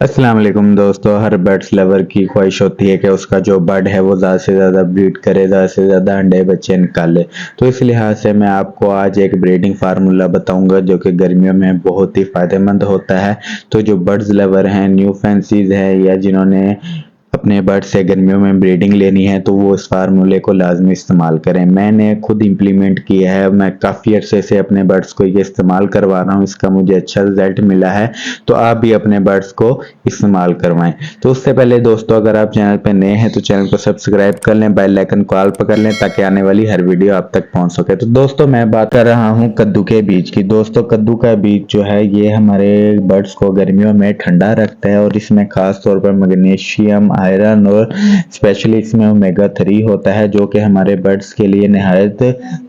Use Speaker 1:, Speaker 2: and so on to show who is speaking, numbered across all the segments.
Speaker 1: अस्सलाम वालेकुम दोस्तों। हर बर्ड्स लवर की ख्वाहिश होती है कि उसका जो बर्ड है वो ज़्यादा से ज़्यादा ब्रीड करे, ज़्यादा से ज़्यादा अंडे बच्चे निकाले। तो इस लिहाज से मैं आपको आज एक ब्रीडिंग फार्मूला बताऊंगा जो कि गर्मियों में बहुत ही फ़ायदेमंद होता है। तो जो बर्ड्स लवर हैं, न्यू फैंसीज़ हैं या जिन्होंने अपने बर्ड से गर्मियों में ब्रीडिंग लेनी है तो वो इस फार्मूले को लाजमी इस्तेमाल करें। मैंने खुद इम्प्लीमेंट किया है, मैं काफ़ी अरसे से अपने बर्ड्स को ये इस्तेमाल करवा रहा हूँ, इसका मुझे अच्छा रिजल्ट मिला है। तो आप भी अपने बर्ड्स को इस्तेमाल करवाएं। तो उससे पहले दोस्तों, अगर आप चैनल पर नए हैं तो चैनल को सब्सक्राइब कर लें, बेल आइकन को ऑल पर कर लें ताकि आने वाली हर वीडियो आप तक पहुंच सके। तो दोस्तों मैं बात कर रहा हूं कद्दू के बीज की। दोस्तों कद्दू का बीज जो है ये हमारे बर्ड्स को गर्मियों में ठंडा रखता है और इसमें खास तौर पर मैग्नीशियम, आयरन और स्पेशली इसमें ओमेगा 3 होता है जो कि हमारे बर्ड्स के लिए निहायत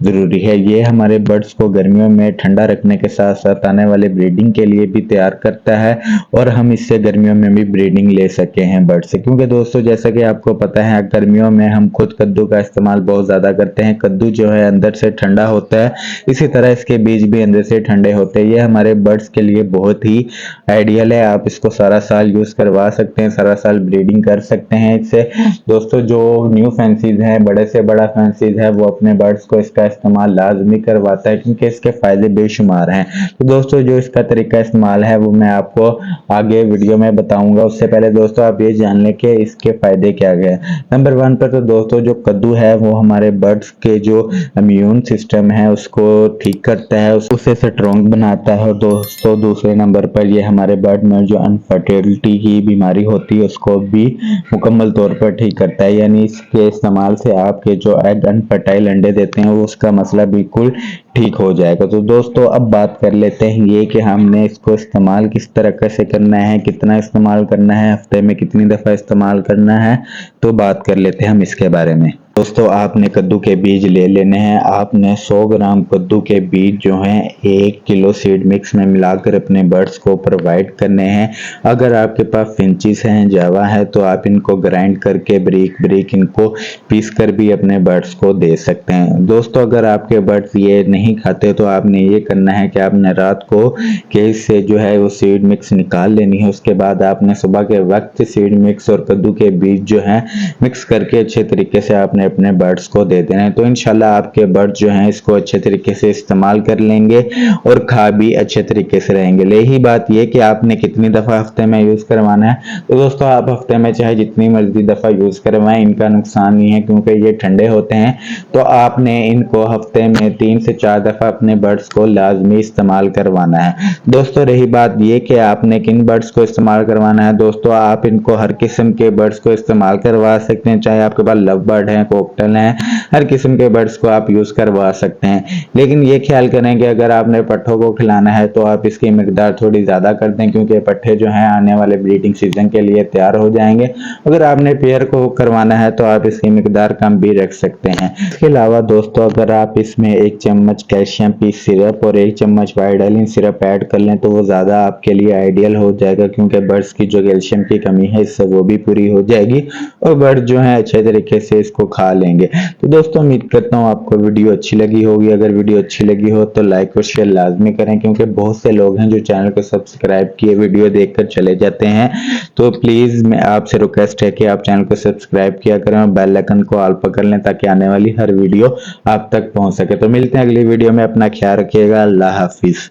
Speaker 1: ज़रूरी है। ये हमारे बर्ड्स को गर्मियों में ठंडा रखने के साथ साथ आने वाले ब्रीडिंग के लिए भी तैयार करता है और हम इससे गर्मियों में भी ब्रीडिंग ले सके हैं बर्ड से। क्योंकि दोस्तों जैसा कि आपको पता है गर्मियों में हम खुद कद्दू का इस्तेमाल बहुत ज़्यादा करते हैं। कद्दू जो है अंदर से ठंडा होता है, इसी तरह इसके बीज भी अंदर से ठंडे होते हैं। ये हमारे बर्ड्स के लिए बहुत ही आइडियल है। आप इसको सारा साल यूज़ करवा सकते हैं, सारा साल ब्रीडिंग कर सकते हैं इससे। दोस्तों जो न्यू फैंसीज हैं, बड़े से बड़ा फैंसीज है, वो अपने बर्ड्स को इसका इस्तेमाल लाजमी करवाता है क्योंकि इसके फायदे बेशुमार हैं। तो दोस्तों जो इसका तरीका इस्तेमाल है वो मैं आपको आगे वीडियो में बताऊंगा। उससे पहले दोस्तों आप ये जान लें कि इसके फायदे क्या क्या है। नंबर 1 पर तो दोस्तों जो कद्दू है वो हमारे बर्ड्स के जो इम्यून सिस्टम है उसको ठीक करता है, उसे स्ट्रॉन्ग बनाता है। और दोस्तों दूसरे नंबर पर ये हमारे बर्ड में जो अनफर्टिलिटी की बीमारी होती है उसको भी मुकम्मल तौर पर ठीक करता है। यानी इसके इस्तेमाल से आपके जो एग अनफर्टाइल अंडे देते हैं वो उसका मसला बिल्कुल ठीक हो जाएगा। तो दोस्तों अब बात कर लेते हैं ये कि हमने इसको इस्तेमाल किस तरह से करना है, कितना इस्तेमाल करना है, हफ्ते में कितनी दफ़ा इस्तेमाल करना है। तो बात कर लेते हैं हम इसके बारे में। दोस्तों आपने कद्दू के बीज ले लेने हैं। आपने 100 ग्राम कद्दू के बीज जो हैं 1 किलो सीड मिक्स में मिलाकर अपने बर्ड्स को प्रोवाइड करने हैं। अगर आपके पास फिंचिस हैं, जावा है, तो आप इनको ग्राइंड करके ब्रीक ब्रीक इनको पीस कर भी अपने बर्ड्स को दे सकते हैं। दोस्तों अगर आपके बर्ड्स ये नहीं खाते तो आपने ये करना है कि आपने रात को केज से जो है वो सीड मिक्स निकाल लेनी है। उसके बाद आपने सुबह के वक्त सीड मिक्स और कद्दू के बीज जो है मिक्स करके अच्छे तरीके से आपने अपने बर्ड्स को दे देना है। तो इंशाल्लाह आपके बर्ड जो हैं इसको अच्छे तरीके से इस्तेमाल कर लेंगे और खा भी अच्छे तरीके से रहेंगे। रही बात ये कि आपने कितनी दफ़ा हफ्ते में यूज़ करवाना है, तो दोस्तों आप हफ्ते में चाहे जितनी मर्जी दफ़ा यूज़ करवाएं, इनका नुकसान नहीं है क्योंकि ये ठंडे होते हैं। तो आपने इनको हफ्ते में 3 से 4 दफ़ा अपने बर्ड्स को लाजमी इस्तेमाल करवाना है। दोस्तों रही बात ये कि आपने किन बर्ड्स को इस्तेमाल करवाना है, दोस्तों आप इनको हर किस्म के बर्ड्स को इस्तेमाल करवा सकते हैं। चाहे आपके पास लव बर्ड है, कोकटल हैं, हर किस्म के बर्ड्स को आप यूज़ करवा सकते हैं। लेकिन ये ख्याल करें कि अगर आपने पट्ठों को खिलाना है तो आप इसकी मिकदार थोड़ी ज़्यादा कर दें क्योंकि पट्ठे जो हैं आने वाले ब्रीडिंग सीजन के लिए तैयार हो जाएंगे। अगर आपने पेयर को करवाना है तो आप इसकी मिकदार कम भी रख सकते हैं। इसके अलावा दोस्तों अगर आप इसमें 1 चम्मच कैल्शियम पीस सिरप और 1 चम्मच वाइडालिन सिरप ऐड कर लें तो वो ज़्यादा आपके लिए आइडियल हो जाएगा क्योंकि बर्ड्स की जो कैल्शियम की कमी है इससे वो भी पूरी हो जाएगी और बर्ड जो है अच्छे तरीके से इसको खा लेंगे। तो दोस्तों उम्मीद करता हूँ आपको वीडियो अच्छी लगी होगी। अगर वीडियो अच्छी लगी हो तो लाइक और शेयर लाजमी करें क्योंकि बहुत से लोग हैं जो चैनल को सब्सक्राइब किए वीडियो देखकर चले जाते हैं। तो प्लीज़ मैं आपसे रिक्वेस्ट है कि आप चैनल को सब्सक्राइब किया करें और बेल आइकन को ऑल पर कर लें ताकि आने वाली हर वीडियो आप तक पहुँच सके। तो मिलते हैं अगली वीडियो में, अपना ख्याल रखिएगा। अल्लाह हाफिज़।